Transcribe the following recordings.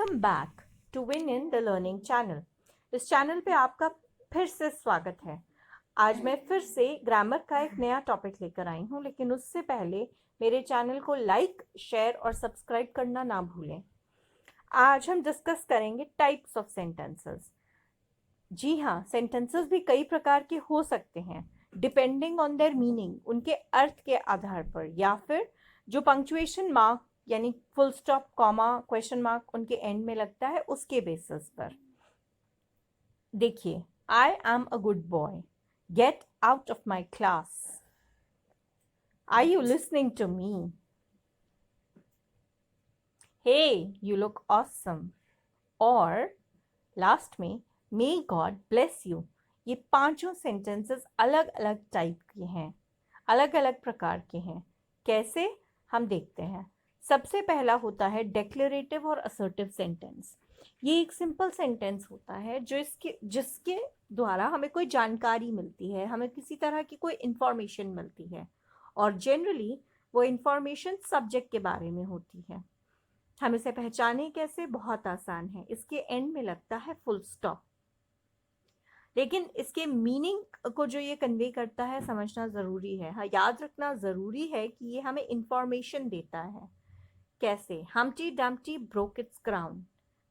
Welcome back to win in the learning channel. इस channel पे आपका फिर से स्वागत है। आज मैं फिर से ग्रामर का एक नया टॉपिक लेकर आई हूँ, लेकिन उससे पहले मेरे चैनल को लाइक, शेयर और सब्सक्राइब करना ना भूलें। आज हम डिस्कस करेंगे टाइप्स ऑफ सेंटेंसेस। जी हाँ, सेंटेंसेस भी कई प्रकार के हो सकते हैं डिपेंडिंग ऑन देयर मीनिंग, उनके अर्थ के आधार पर, या फिर जो पंक्चुएशन मार्क यानी full stop, comma, question mark उनके एंड में लगता है उसके बेसिस पर। देखिए, I am a good boy, get out of my class, are you listening to me, hey you look awesome, और लास्ट में मे गॉड ब्लेस यू। ये पांचों सेंटेंसेस अलग अलग टाइप के हैं, अलग अलग प्रकार के हैं। कैसे, हम देखते हैं। सबसे पहला होता है डेक्लेरेटिव और असर्टिव सेंटेंस। ये एक सिंपल सेंटेंस होता है जिसके द्वारा हमें कोई जानकारी मिलती है, हमें किसी तरह की कोई इंफॉर्मेशन मिलती है, और जनरली वो इंफॉर्मेशन सब्जेक्ट के बारे में होती है। हम इसे पहचाने कैसे? बहुत आसान है। इसके एंड में लगता है फुल स्टॉप, लेकिन इसके मीनिंग को जो ये कन्वे करता है समझना ज़रूरी है। हाँ, याद रखना ज़रूरी है कि ये हमें इंफॉर्मेशन देता है। कैसे? Humpty Dumpty broke its crown.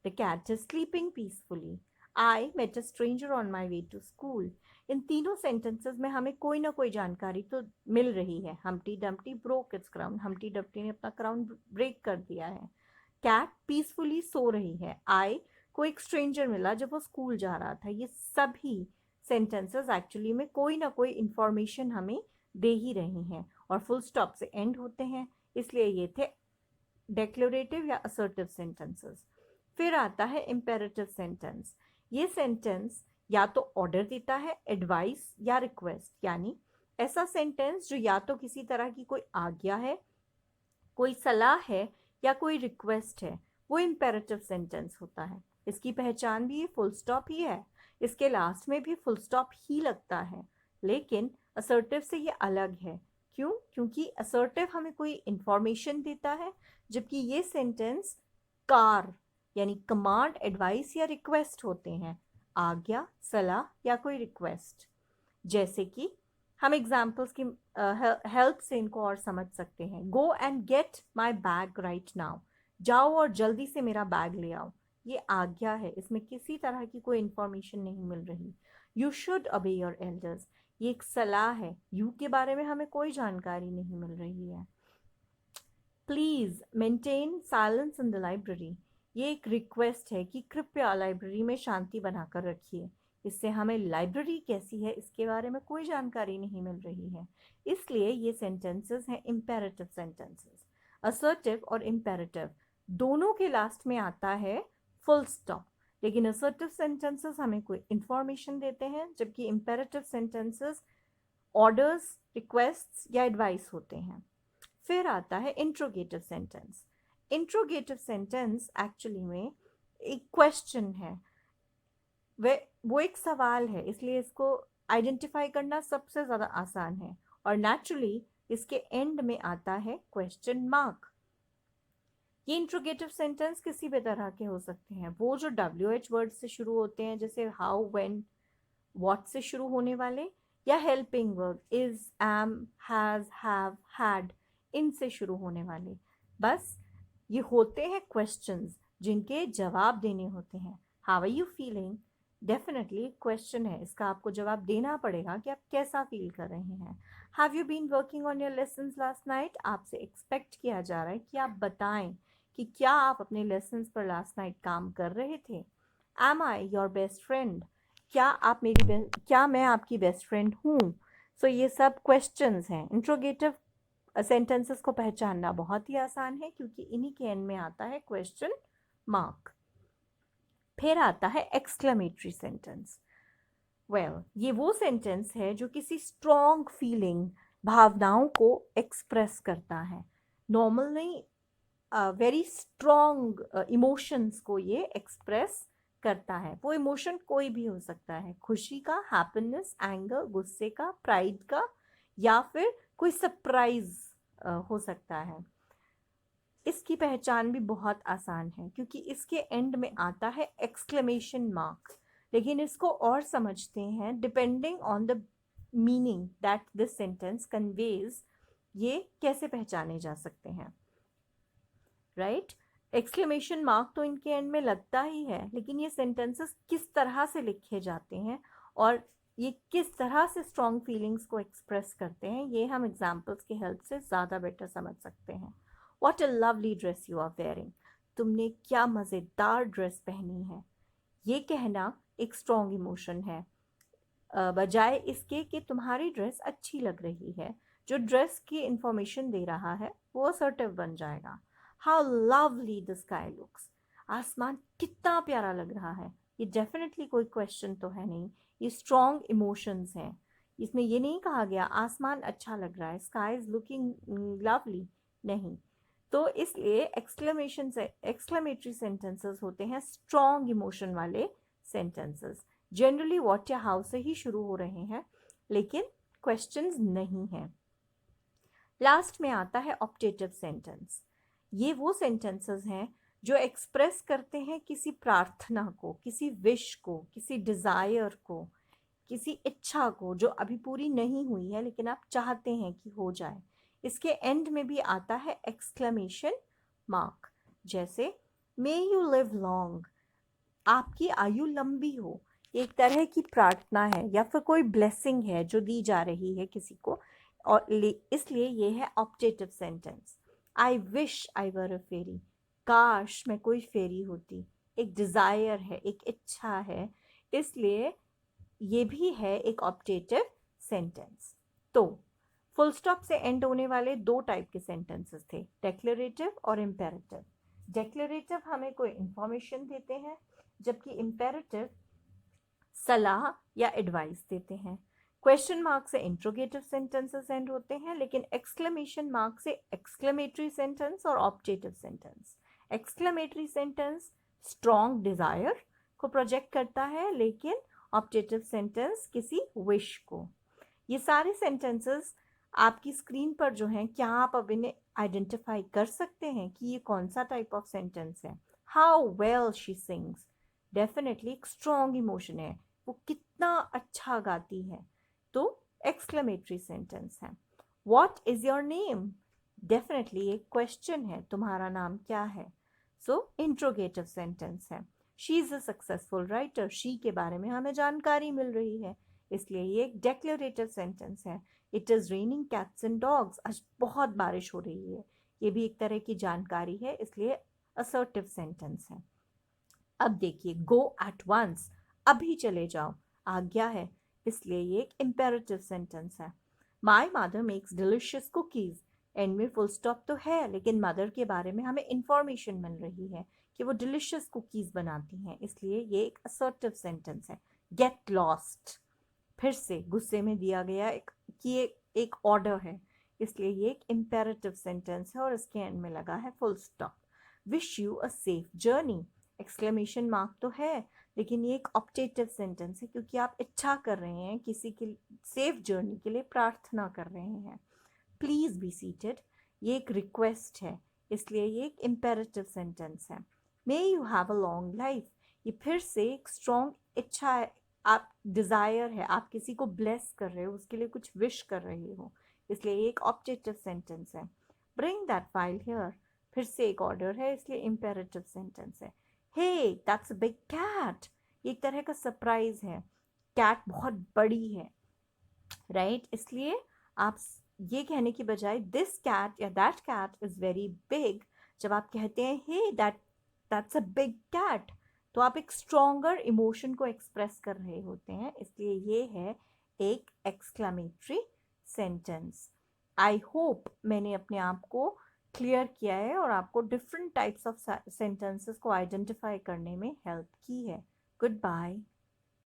The cat is sleeping peacefully. I met a stranger on my way to school. इन तीनों सेंटेंसेस में हमें कोई ना कोई जानकारी तो मिल रही है। Humpty Dumpty broke its crown. Humpty Dumpty ने अपना क्राउन ब्रेक कर दिया है। कैट पीसफुली सो रही है। आई को एक स्ट्रेंजर मिला जब वो स्कूल जा रहा था। ये सभी सेंटेंसेस एक्चुअली में कोई ना कोई इंफॉर्मेशन हमें दे ही रही हैं, और फुल स्टॉप से एंड होते हैं। इसलिए ये थे डेक्लेरेटिव या असर्टिव सेंटेंसेस। फिर आता है इम्पेरेटिव सेंटेंस। ये सेंटेंस या तो ऑर्डर देता है, एडवाइस या रिक्वेस्ट, यानी ऐसा सेंटेंस जो या तो किसी तरह की कोई आज्ञा है, कोई सलाह है, या कोई रिक्वेस्ट है, वो इम्पेरेटिव सेंटेंस होता है। इसकी पहचान भी फुल स्टॉप ही है, इसके लास्ट में भी फुल स्टॉप ही लगता है। लेकिन असर्टिव से ये अलग है। क्यों? क्योंकि असर्टिव हमें कोई इंफॉर्मेशन देता है, जबकि ये सेंटेंस कार यानी कमांड, एडवाइस या रिक्वेस्ट होते हैं, आज्ञा, सलाह या कोई रिक्वेस्ट। जैसे कि हम एग्जाम्पल्स की हेल्प से इनको और समझ सकते हैं। Go and get my bag right now. जाओ और जल्दी से मेरा बैग ले आओ। ये आज्ञा है, इसमें किसी तरह की कोई इंफॉर्मेशन नहीं मिल रही। यू शुड ओबे योर एल्डर्स। ये एक सलाह है, यू के बारे में हमें कोई जानकारी नहीं मिल रही है। Please maintain silence in the library. ये एक रिक्वेस्ट है कि कृपया लाइब्रेरी में शांति बनाकर रखिए। इससे हमें लाइब्रेरी कैसी है इसके बारे में कोई जानकारी नहीं मिल रही है। इसलिए ये सेंटेंसेस हैं इम्पेरेटिव सेंटेंसेस। असर्टिव और इम्पेरेटिव दोनों के लास्ट में आता है फुल स्टॉप, लेकिन असर्टिव सेंटेंसेस हमें कोई इंफॉर्मेशन देते हैं, जबकि इम्पेरेटिव सेंटेंसेस ऑर्डर्स, रिक्वेस्ट्स या एडवाइस होते हैं। फिर आता है interrogative sentence. Interrogative sentence actually में एक क्वेश्चन है, वो एक सवाल है, इसलिए इसको आइडेंटिफाई करना सबसे ज़्यादा आसान है। और नेचुरली इसके एंड में आता है क्वेश्चन मार्क। ये इंट्रोगेटिव सेंटेंस किसी भी तरह के हो सकते हैं। वो जो WH वर्ड से शुरू होते हैं, जैसे हाउ, व्हेन, व्हाट से शुरू होने वाले, या helping verb is, am, has, have, had, इनसे शुरू होने वाले। बस ये होते हैं क्वेश्चंस जिनके जवाब देने होते हैं। How are you feeling definitely question है, इसका आपको जवाब देना पड़ेगा कि आप कैसा फील कर रहे हैं। Have you been working on your lessons last night, आपसे एक्सपेक्ट किया जा रहा है कि आप बताएं कि क्या आप अपने लेसन्स पर लास्ट नाइट काम कर रहे थे। Am I your best friend, क्या मैं आपकी बेस्ट फ्रेंड हूँ। सो ये सब क्वेश्चंस हैं। इंट्रोगेटिव सेंटेंसेस को पहचानना बहुत ही आसान है, क्योंकि इन्हीं के एंड में आता है क्वेश्चन मार्क। फिर आता है एक्सक्लेमेटरी सेंटेंस। ये वो सेंटेंस है जो किसी स्ट्रॉन्ग फीलिंग, भावनाओं को एक्सप्रेस करता है। नॉर्मली वेरी स्ट्रॉन्ग इमोशंस को ये एक्सप्रेस करता है। वो इमोशन कोई भी हो सकता है, खुशी का, हैप्पीनेस, एंगर, गुस्से का, प्राइड का, या फिर कोई सरप्राइज हो सकता है। इसकी पहचान भी बहुत आसान है क्योंकि इसके एंड में आता है एक्सक्लेमेशन मार्क, लेकिन इसको और समझते हैं depending on the meaning that this sentence conveys. ये कैसे पहचाने जा सकते हैं, राइट? एक्सक्लेमेशन मार्क तो इनके एंड में लगता ही है, लेकिन ये सेंटेंसेस किस तरह से लिखे जाते हैं और ये किस तरह से स्ट्रॉन्ग फीलिंग्स को एक्सप्रेस करते हैं, ये हम एग्जाम्पल्स की हेल्प से ज़्यादा बेटर समझ सकते हैं। What a lovely dress you are wearing, तुमने क्या मज़ेदार ड्रेस पहनी है। ये कहना एक स्ट्रॉन्ग इमोशन है, बजाय इसके कि तुम्हारी ड्रेस अच्छी लग रही है। जो ड्रेस की इंफॉर्मेशन दे रहा है वो असर्टिव बन जाएगा। How lovely the sky looks, आसमान कितना प्यारा लग रहा है। ये डेफिनेटली कोई क्वेश्चन तो है नहीं, ये स्ट्रॉन्ग इमोशंस हैं। इसमें ये नहीं कहा गया आसमान अच्छा लग रहा है, स्काई इज लुकिंग लवली, नहीं। तो इसलिए एक्सक्लेमेशन से एक्सक्लेमेटरी सेंटेंसेस होते हैं स्ट्रॉन्ग इमोशन वाले सेंटेंसेस। जनरली व्हाट या हाउ से ही शुरू हो रहे हैं, लेकिन क्वेश्चंस नहीं हैं। लास्ट में आता है ऑप्टेटिव सेंटेंस। ये वो सेंटेंसेस हैं जो एक्सप्रेस करते हैं किसी प्रार्थना को, किसी विश को, किसी डिज़ायर को, किसी इच्छा को जो अभी पूरी नहीं हुई है लेकिन आप चाहते हैं कि हो जाए। इसके एंड में भी आता है एक्सक्लेमेशन मार्क, जैसे मे यू लिव लॉन्ग, आपकी आयु लंबी हो। एक तरह की प्रार्थना है या फिर कोई ब्लेसिंग है जो दी जा रही है किसी को, और इसलिए ये है optative sentence. I wish I were a fairy, काश मैं कोई फेरी होती। एक डिज़ायर है, एक इच्छा है, इसलिए ये भी है एक ऑप्टेटिव सेंटेंस। तो फुल स्टॉप से एंड होने वाले दो टाइप के सेंटेंसेस थे, डेक्लेरेटिव और इम्पेरेटिव। डेक्लेरेटिव हमें कोई इंफॉर्मेशन देते हैं, जबकि इम्पेरेटिव सलाह या एडवाइस देते हैं। क्वेश्चन मार्क से इंट्रोगेटिव सेंटेंसेस एंड होते हैं, लेकिन एक्सक्लेमेशन मार्क से एक्सक्लेमेटरी सेंटेंस और optative sentence. Exclamatory sentence strong Dzire को प्रोजेक्ट करता है, लेकिन ऑप्टेटिव सेंटेंस किसी विश को। ये सारे सेंटेंसेस आपकी स्क्रीन पर जो हैं, क्या आप अब इन्हें आइडेंटिफाई कर सकते हैं कि ये कौन सा टाइप ऑफ सेंटेंस है? How well she sings, definitely एक स्ट्रॉन्ग इमोशन है, वो कितना अच्छा गाती है, तो एक्सक्लेमेटरी सेंटेंस है। What is your name, definitely एक क्वेश्चन है, तुम्हारा नाम क्या है, सो इंट्रोगेटिव सेंटेंस है। She is a successful writer, she के बारे में हमें जानकारी मिल रही है, इसलिए ये एक डेक्लेरेटिव सेंटेंस है। It is raining cats and dogs, आज बहुत बारिश हो रही है, ये भी एक तरह की जानकारी है, इसलिए असर्टिव सेंटेंस है। अब देखिए, गो एट वंस, अभी चले जाओ, आज्ञा है, इसलिए ये एक इम्पेरेटिव सेंटेंस है। My mother makes delicious cookies, and में फुल स्टॉप तो है, लेकिन मदर के बारे में हमें इंफॉर्मेशन मिल रही है कि वो डिलिशियस कुकीज बनाती हैं, इसलिए ये एक असर्टिव सेंटेंस है। गेट लॉस्ट, फिर से गुस्से में दिया गया एक ऑर्डर है, इसलिए ये एक इम्पेरेटिव सेंटेंस है और इसके एंड में लगा है full stop. Wish you a safe journey, exclamation mark तो है, लेकिन ये एक ऑप्टेटिव सेंटेंस है क्योंकि आप इच्छा कर रहे हैं, किसी के सेफ जर्नी के लिए प्रार्थना कर रहे हैं। प्लीज बी सीटेड, ये एक रिक्वेस्ट है, इसलिए ये एक इम्पेरेटिव सेंटेंस है। May you have a long life, ये फिर से एक स्ट्रॉन्ग इच्छा है, आप डिज़ायर है, आप किसी को ब्लेस कर रहे हो, उसके लिए कुछ विश कर रहे हो, इसलिए ये एक ऑब्जेक्टिव सेंटेंस है। ब्रिंग दैट फाइल हियर, फिर से एक ऑर्डर है, इसलिए इम्पेरेटिव सेंटेंस है। Hey that's a big cat, ये एक तरह का सरप्राइज है, कैट बहुत बड़ी है, राइट? इसलिए आप ये कहने की बजाय दिस कैट या that cat is very big, जब आप कहते हैं hey that's a big cat, तो आप एक स्ट्रॉन्गर इमोशन को एक्सप्रेस कर रहे होते हैं, इसलिए ये है एक एक्सक्लेमेटरी सेंटेंस। आई होप मैंने अपने आप को क्लियर किया है और आपको डिफरेंट टाइप्स ऑफ सेंटेंसेस को आइडेंटिफाई करने में हेल्प की है। Good bye.